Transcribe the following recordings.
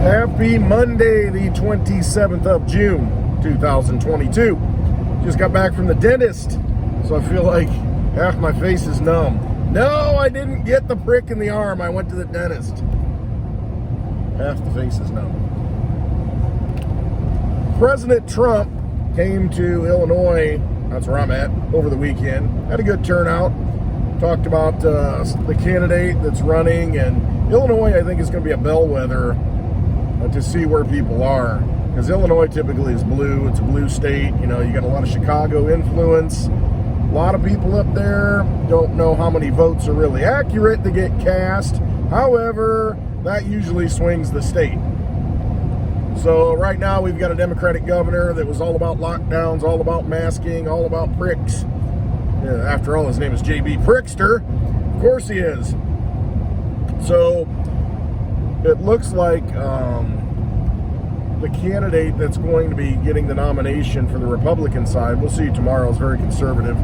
Happy Monday, the 27th of June, 2022. Just got back from the dentist, so I feel like half my face is numb. No, I didn't get the prick in the arm. I went to the dentist. Half the face is numb. President Trump came to Illinois, that's where I'm at, over the weekend. Had a good turnout. Talked about the candidate that's running, and Illinois, I think, is going to be a bellwether to see where people are, because Illinois typically is blue. It's a blue state. You know, you got a lot of Chicago influence. A lot of people up there don't know how many votes are really accurate to get cast. However, that usually swings the state. So right now we've got a Democratic governor that was all about lockdowns, all about masking, all about pricks. Yeah, after all, his name is J.B. Prickster. Of course he is. So it looks like the candidate that's going to be getting the nomination for the Republican side, we'll see tomorrow, is very conservative.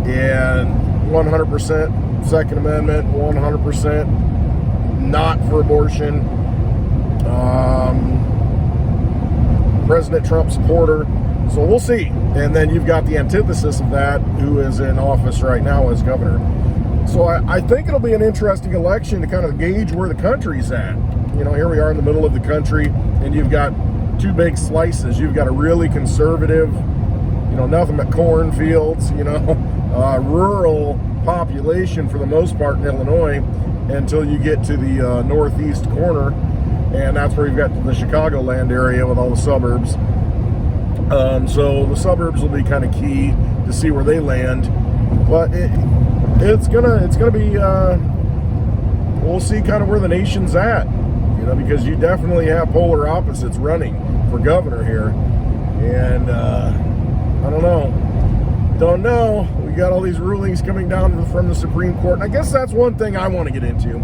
And 100% Second Amendment, 100% not for abortion. President Trump supporter. So we'll see. And then you've got the antithesis of that, who is in office right now as governor. So I think it'll be an interesting election to kind of gauge where the country's at. You know, here we are in the middle of the country, and you've got two big slices. You've got a really conservative, you know, nothing but cornfields, you know, rural population for the most part in Illinois, until you get to the northeast corner, and that's where you've got the Chicagoland area with all the suburbs. So the suburbs will be kind of key to see where they land, but it's gonna be we'll see kind of where the nation's at, you know, because you definitely have polar opposites running for governor here, and I don't know. We got all these rulings coming down from the Supreme Court, and I guess that's one thing I want to get into.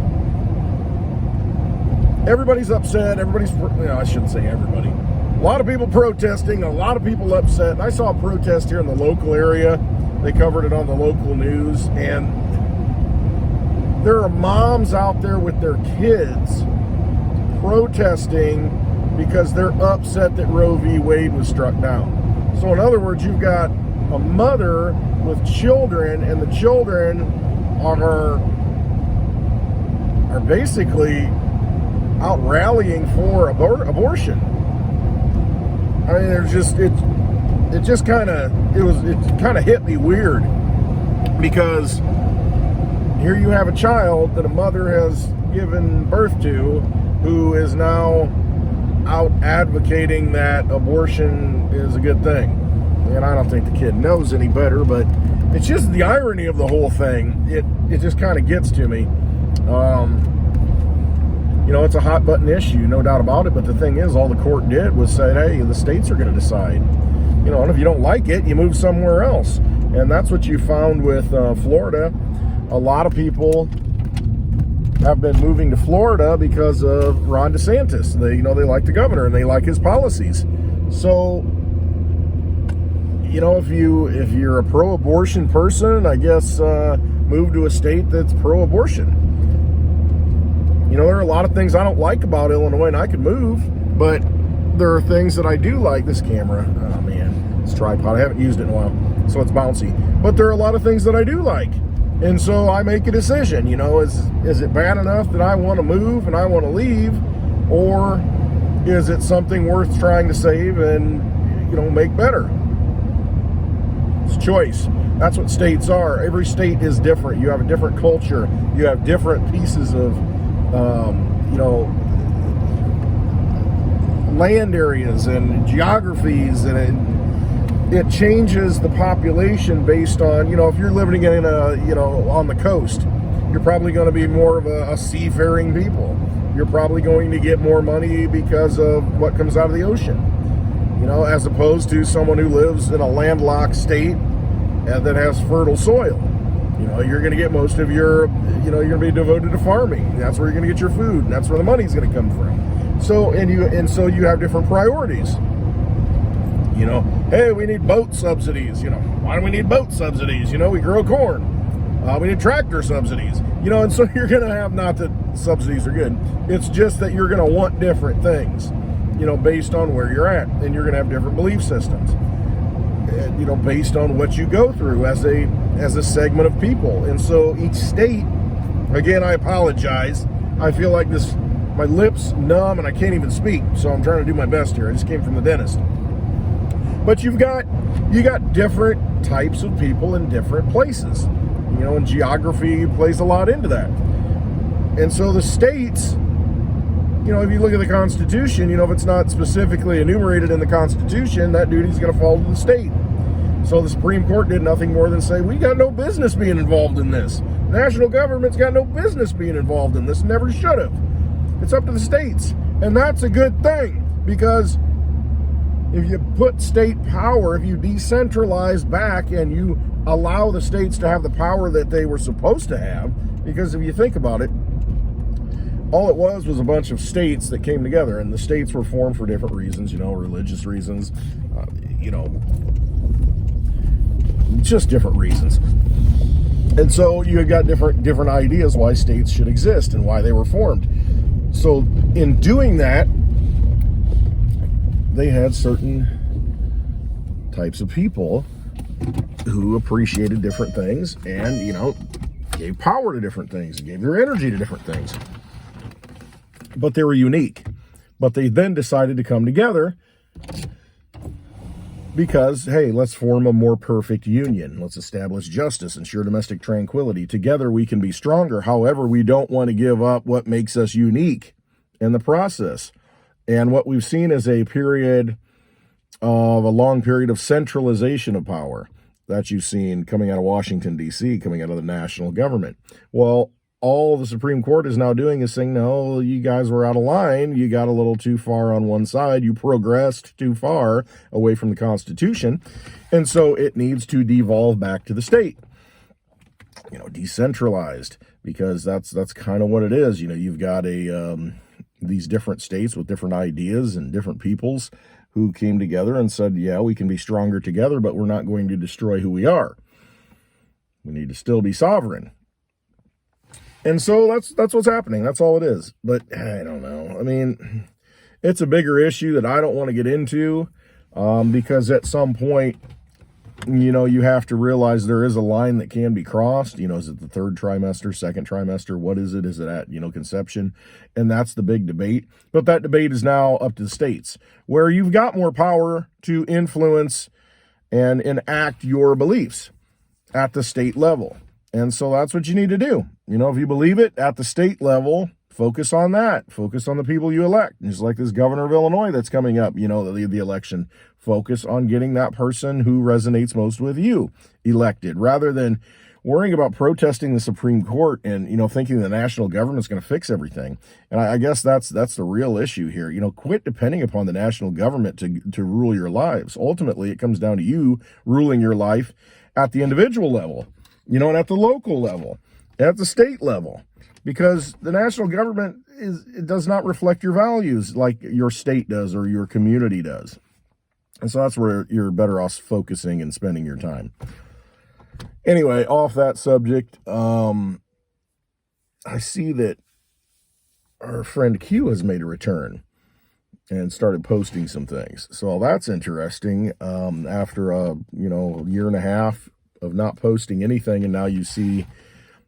Everybody's upset. I shouldn't say everybody. A lot of people protesting, a lot of people upset. I saw a protest here in the local area. They covered it on the local news, and there are moms out there with their kids protesting because they're upset that Roe v. Wade was struck down. So in other words, you've got a mother with children, and the children are basically out rallying for abortion. I mean, it kind of hit me weird, because here you have a child that a mother has given birth to, who is now out advocating that abortion is a good thing. And I don't think the kid knows any better, but it's just the irony of the whole thing. It just kind of gets to me. You know, it's a hot button issue, no doubt about it, but the thing is, all the court did was say, hey, the states are going to decide. You know, and if you don't like it, you move somewhere else. And that's what you found with Florida. A lot of people have been moving to Florida because of Ron DeSantis. They like the governor and they like his policies. So, you know, if you're a pro-abortion person, I guess move to a state that's pro-abortion. You know, there are a lot of things I don't like about Illinois, and I could move, but there are things that I do like. This camera, oh man, this tripod, I haven't used it in a while, so it's bouncy. But there are a lot of things that I do like, and so I make a decision. You know, is it bad enough that I want to move and I want to leave, or is it something worth trying to save and, you know, make better? It's choice. That's what states are. Every state is different. You have a different culture. You have different pieces of you know, land areas and geographies, and it changes the population based on, you know, if you're living in on the coast, you're probably going to be more of a seafaring people. You're probably going to get more money because of what comes out of the ocean, you know, as opposed to someone who lives in a landlocked state and that has fertile soil. You know, you're going to get most of your, you know, you're going to be devoted to farming. That's where you're going to get your food, and that's where the money's going to come from. So, so you have different priorities. You know, hey, we need boat subsidies. You know, why do we need boat subsidies? You know, we grow corn. We need tractor subsidies, you know, and so you're going to have, not that subsidies are good, it's just that you're going to want different things, you know, based on where you're at, and you're going to have different belief systems, you know, based on what you go through as a segment of people. And so each state, again, I apologize. I feel like my lips numb and I can't even speak, so I'm trying to do my best here. I just came from the dentist. But you got different types of people in different places, you know, and geography plays a lot into that. And so the states, you know, if you look at the Constitution, you know, if it's not specifically enumerated in the Constitution, that duty is going to fall to the state. So the Supreme Court did nothing more than say, we got no business being involved in this. The national government's got no business being involved in this, never should have. It's up to the states. And that's a good thing, because if you put state power, if you decentralize back and you allow the states to have the power that they were supposed to have, because if you think about it, all it was a bunch of states that came together, and the states were formed for different reasons, you know, religious reasons, you know, just different reasons. And so you got different ideas why states should exist and why they were formed. So in doing that, they had certain types of people who appreciated different things and, you know, gave power to different things and gave their energy to different things. But they were unique. But they then decided to come together because, hey, let's form a more perfect union. Let's establish justice, ensure domestic tranquility. Together we can be stronger. However, we don't want to give up what makes us unique in the process. And what we've seen is a long period of centralization of power that you've seen coming out of Washington, D.C., coming out of the national government. Well, all the Supreme Court is now doing is saying, no, you guys were out of line. You got a little too far on one side. You progressed too far away from the Constitution. And so it needs to devolve back to the state, you know, decentralized, because that's kind of what it is. You know, you've got these different states with different ideas and different peoples who came together and said, yeah, we can be stronger together, but we're not going to destroy who we are. We need to still be sovereign. And so that's what's happening. That's all it is. But I don't know. I mean, it's a bigger issue that I don't want to get into, because at some point, you know, you have to realize there is a line that can be crossed. You know, is it the third trimester, second trimester? What is it? Is it at, you know, conception? And that's the big debate. But that debate is now up to the states, where you've got more power to influence and enact your beliefs at the state level. And so that's what you need to do. You know, if you believe it at the state level, focus on that. Focus on the people you elect. Just like this governor of Illinois that's coming up, you know, the election. Focus on getting that person who resonates most with you elected, rather than worrying about protesting the Supreme Court and, you know, thinking the national government's going to fix everything. And I guess that's the real issue here. You know, quit depending upon the national government to rule your lives. Ultimately, it comes down to you ruling your life at the individual level, you know, and at the local level, at the state level, because the national government it does not reflect your values like your state does or your community does. And so that's where you're better off focusing and spending your time. Anyway, off that subject, I see that our friend Q has made a return and started posting some things. So that's interesting. After a year and a half of not posting anything, and now you see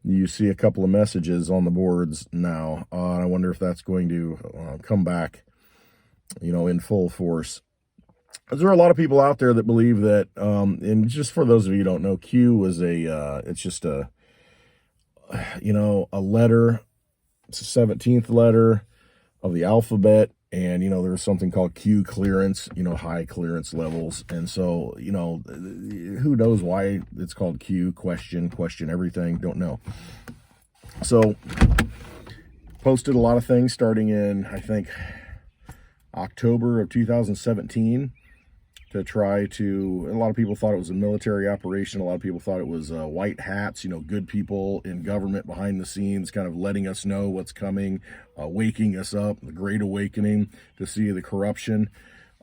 a couple of messages on the boards now. I wonder if that's going to come back, you know, in full force. There are a lot of people out there that believe that, and just for those of you who don't know, Q was it's just a letter. It's the 17th letter of the alphabet. And, you know, there's something called Q clearance, you know, high clearance levels. And so, you know, who knows why it's called Q, question everything, don't know. So, posted a lot of things starting in, I think, October of 2017 to try to, a lot of people thought it was a military operation. A lot of people thought it was white hats, you know, good people in government behind the scenes, kind of letting us know what's coming, waking us up, the Great Awakening, to see the corruption.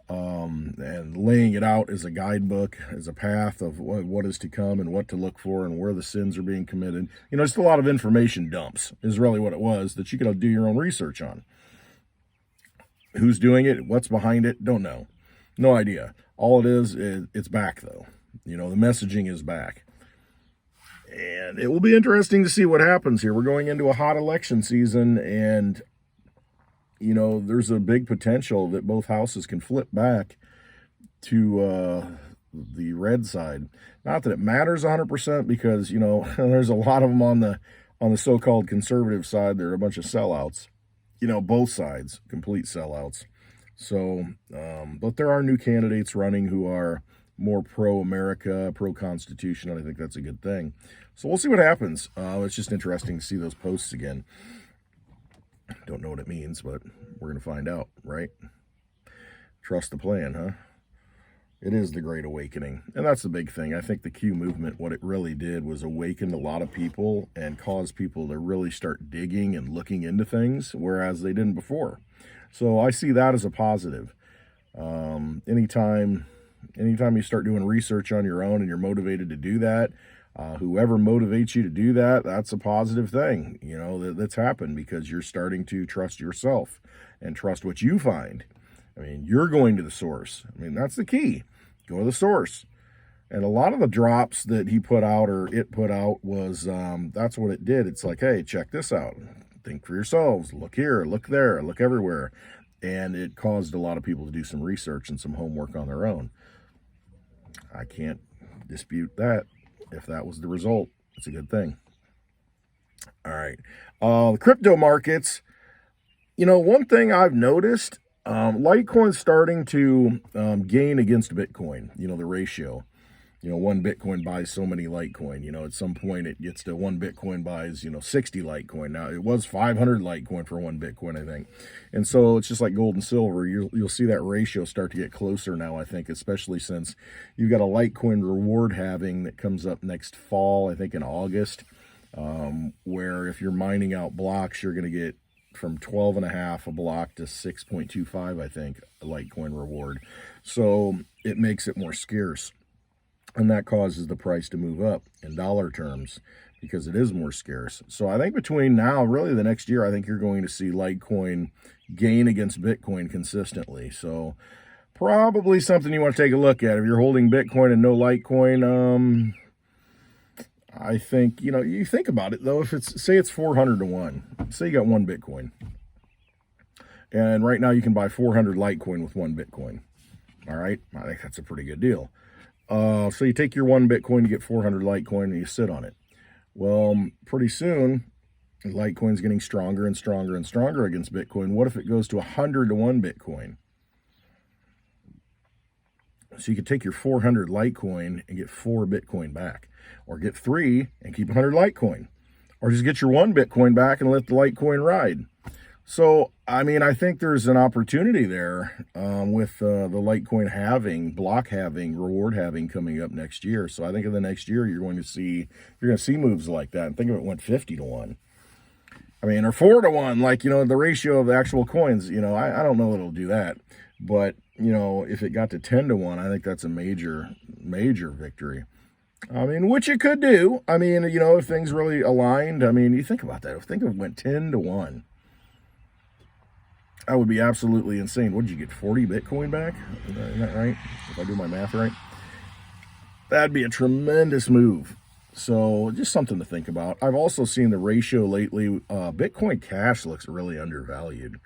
and laying it out as a guidebook, as a path of what is to come and what to look for and where the sins are being committed. Just a lot of information dumps is really what it was that you could do your own research on. Who's doing it? What's behind it? Don't know. No idea. All it is it's back, though. The messaging is back. And it will be interesting to see what happens here. We're going into a hot election season, and there's a big potential that both houses can flip back to the red side. Not that it matters 100% because, there's a lot of them on the so-called conservative side. They're a bunch of sellouts, both sides, complete sellouts. So, but there are new candidates running who are more pro-America, pro-Constitution, and I think that's a good thing. So we'll see what happens. It's just interesting to see those posts again. Don't know what it means, but we're going to find out, right? Trust the plan, huh? It is the Great Awakening, and that's the big thing. I think the Q movement, what it really did was awaken a lot of people and cause people to really start digging and looking into things, whereas they didn't before. So I see that as a positive. Anytime you start doing research on your own and you're motivated to do that, whoever motivates you to do that, that's a positive thing, that's happened because you're starting to trust yourself and trust what you find. You're going to the source. That's the key. Go to the source. And a lot of the drops that he put out or it put out was, that's what it did. It's like, hey, check this out. Think for yourselves. Look here, look there, look everywhere. And it caused a lot of people to do some research and some homework on their own. I can't dispute that. If that was the result, it's a good thing. All right. The crypto markets, one thing I've noticed, Litecoin's starting to gain against Bitcoin, the ratio. One Bitcoin buys so many Litecoin. At some point it gets to one Bitcoin buys, 60 Litecoin. Now, it was 500 Litecoin for one Bitcoin, I think. And so it's just like gold and silver. You'll see that ratio start to get closer now, I think, especially since you've got a Litecoin reward halving that comes up next fall, I think in August, where if you're mining out blocks, you're going to get from 12.5 a block to 6.25, I think, a Litecoin reward. So it makes it more scarce. And that causes the price to move up in dollar terms because it is more scarce. So I think between now, really the next year, I think you're going to see Litecoin gain against Bitcoin consistently. So probably something you want to take a look at. If you're holding Bitcoin and no Litecoin, I think, you think about it though. If say it's 400 to 1, say you got one Bitcoin. And right now you can buy 400 Litecoin with one Bitcoin. All right. I think that's a pretty good deal. So you take your one Bitcoin, you get 400 Litecoin, and you sit on it. Well, pretty soon, Litecoin's getting stronger and stronger and stronger against Bitcoin. What if it goes to 100 to 1 Bitcoin? So you could take your 400 Litecoin and get 4 Bitcoin back, or get 3 and keep 100 Litecoin, or just get your 1 Bitcoin back and let the Litecoin ride. So, I think there's an opportunity there with the Litecoin halving, block halving, reward halving coming up next year. So I think in the next year you're going to see moves like that. And think of it went 50 to 1. Or 4 to 1, like, the ratio of the actual coins. I don't know that it'll do that. But, if it got to 10 to 1, I think that's a major, major victory. Which it could do. If things really aligned, you think about that. If it went 10 to 1. That would be absolutely insane. What did you get, 40 Bitcoin back? Isn't that right? If I do my math right? That'd be a tremendous move. So just something to think about. I've also seen the ratio lately. Bitcoin Cash looks really undervalued.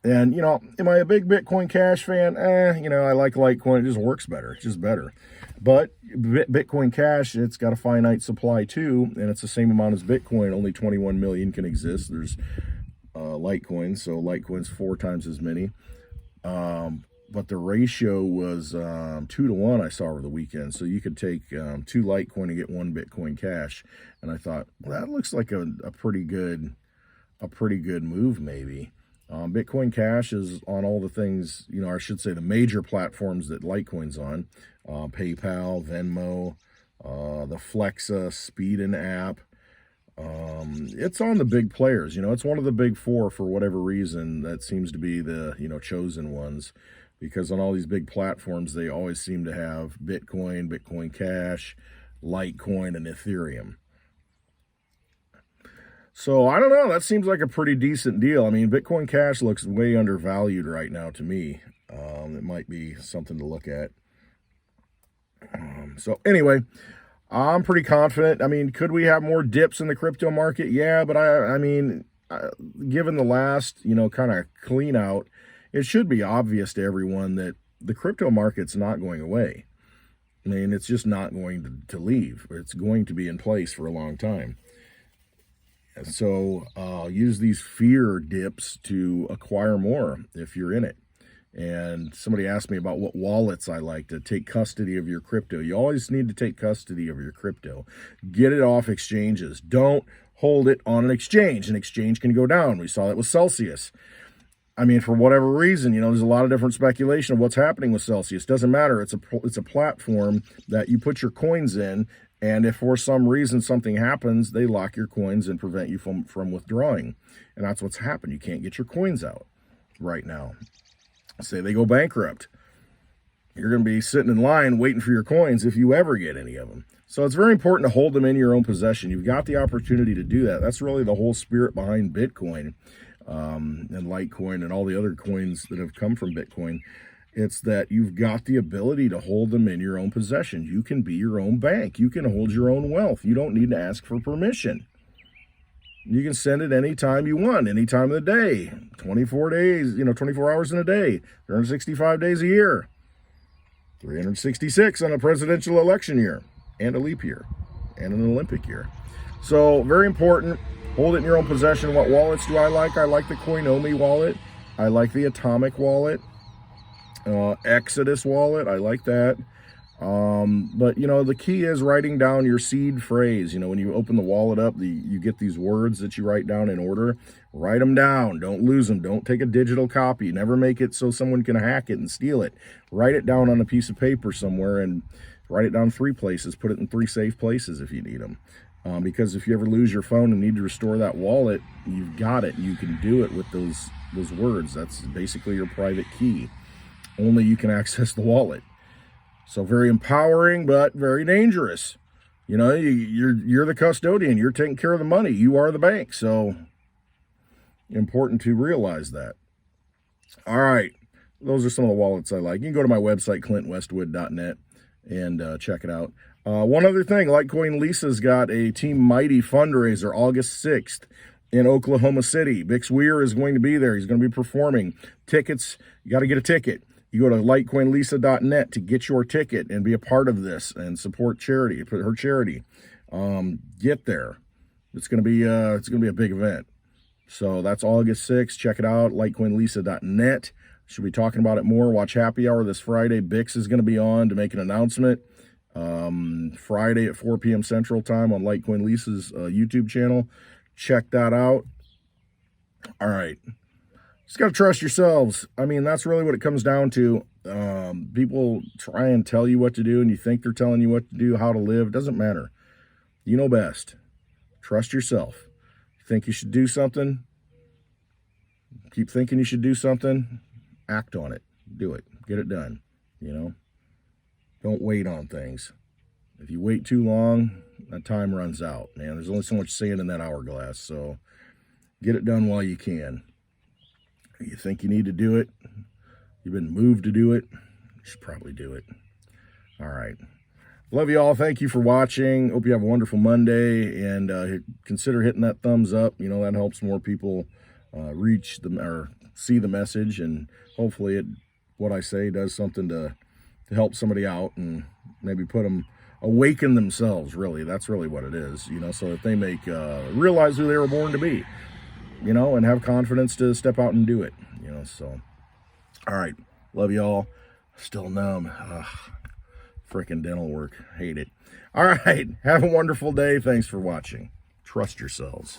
And, am I a big Bitcoin Cash fan? I like Litecoin. It just works better. It's just better. But Bitcoin Cash, it's got a finite supply too. And it's the same amount as Bitcoin. Only 21 million can exist. There's Litecoin, so Litecoin's 4 times as many, but the ratio was 2 to 1 I saw over the weekend. So you could take 2 Litecoin and get 1 Bitcoin Cash, and I thought, well, that looks like a pretty good move maybe. Bitcoin Cash is on all the things, I should say the major platforms that Litecoin's on, PayPal, Venmo, the Flexa, Speedin app. It's on the big players. It's one of the big 4 for whatever reason. That seems to be the chosen ones. because on all these big platforms, they always seem to have Bitcoin, Bitcoin Cash, Litecoin, and Ethereum. So I don't know. That seems like a pretty decent deal. I mean, Bitcoin Cash looks way undervalued right now to me. It might be something to look at. So anyway, I'm pretty confident. I mean, could we have more dips in the crypto market? Yeah, but I mean, given the last, kind of clean out, it should be obvious to everyone that the crypto market's not going away. I mean, it's just not going to leave. It's going to be in place for a long time. So use these fear dips to acquire more if you're in it. And somebody asked me about what wallets I like to take custody of your crypto. You always need to take custody of your crypto. Get it off exchanges. Don't hold it on an exchange. An exchange can go down. We saw that with Celsius. I mean, for whatever reason, there's a lot of different speculation of what's happening with Celsius. Doesn't matter. It's a platform that you put your coins in, and if for some reason something happens, they lock your coins and prevent you from withdrawing. And that's what's happened. You can't get your coins out right now. Say they go bankrupt. You're going to be sitting in line waiting for your coins if you ever get any of them. So it's very important to hold them in your own possession. You've got the opportunity to do that. That's really the whole spirit behind Bitcoin and Litecoin and all the other coins that have come from Bitcoin. It's that you've got the ability to hold them in your own possession. You can be your own bank. You can hold your own wealth. You don't need to ask for permission. You can send it anytime you want, any time of the day, 24 days, 24 hours in a day, 365 days a year, 366 on a presidential election year, and a leap year, and an Olympic year. So very important. Hold it in your own possession. What wallets do I like? I like the Coinomi wallet. I like the Atomic wallet. Exodus wallet. I like that. But the key is writing down your seed phrase. When you open the wallet up, you get these words that you write down in order. Write them down. Don't lose them. Don't take a digital copy. Never make it so someone can hack it and steal it. Write it down on a piece of paper somewhere and write it down 3 places. Put it in 3 safe places if you need them. Because if you ever lose your phone and need to restore that wallet, you've got it. You can do it with those words. That's basically your private key. Only you can access the wallet. So very empowering, but very dangerous. You're the custodian. You're taking care of the money. You are the bank. So important to realize that. All right. Those are some of the wallets I like. You can go to my website, clintwestwood.net, and check it out. One other thing, Litecoin Lisa's got a Team Mighty fundraiser August 6th in Oklahoma City. Bix Weir is going to be there. He's going to be performing. Tickets, you got to get a ticket. You go to litecoinlisa.net to get your ticket and be a part of this and support charity, her charity. Get there. It's going to be a big event. So that's August 6th. Check it out, litecoinlisa.net. Should be talking about it more. Watch Happy Hour this Friday. Bix is going to be on to make an announcement. Friday at 4 p.m. Central Time on Litecoin Lisa's YouTube channel. Check that out. All right. Just got to trust yourselves. I mean, that's really what it comes down to. People try and tell you what to do, and you think they're telling you what to do, how to live. It doesn't matter. You know best. Trust yourself. You think you should do something? Keep thinking you should do something. Act on it. Do it. Get it done. Don't wait on things. If you wait too long, that time runs out, man. There's only so much sand in that hourglass, so get it done while you can. You think you need to do it, you've been moved to do it, you should probably do it. All right. Love you all. Thank you for watching. Hope you have a wonderful Monday, and consider hitting that thumbs up. That helps more people reach them or see the message, and hopefully what I say does something to help somebody out and maybe awaken themselves, really. That's really what it is, so that they realize who they were born to be. And have confidence to step out and do it, so. All right. Love y'all. Still numb. Freaking dental work. Hate it. All right. Have a wonderful day. Thanks for watching. Trust yourselves.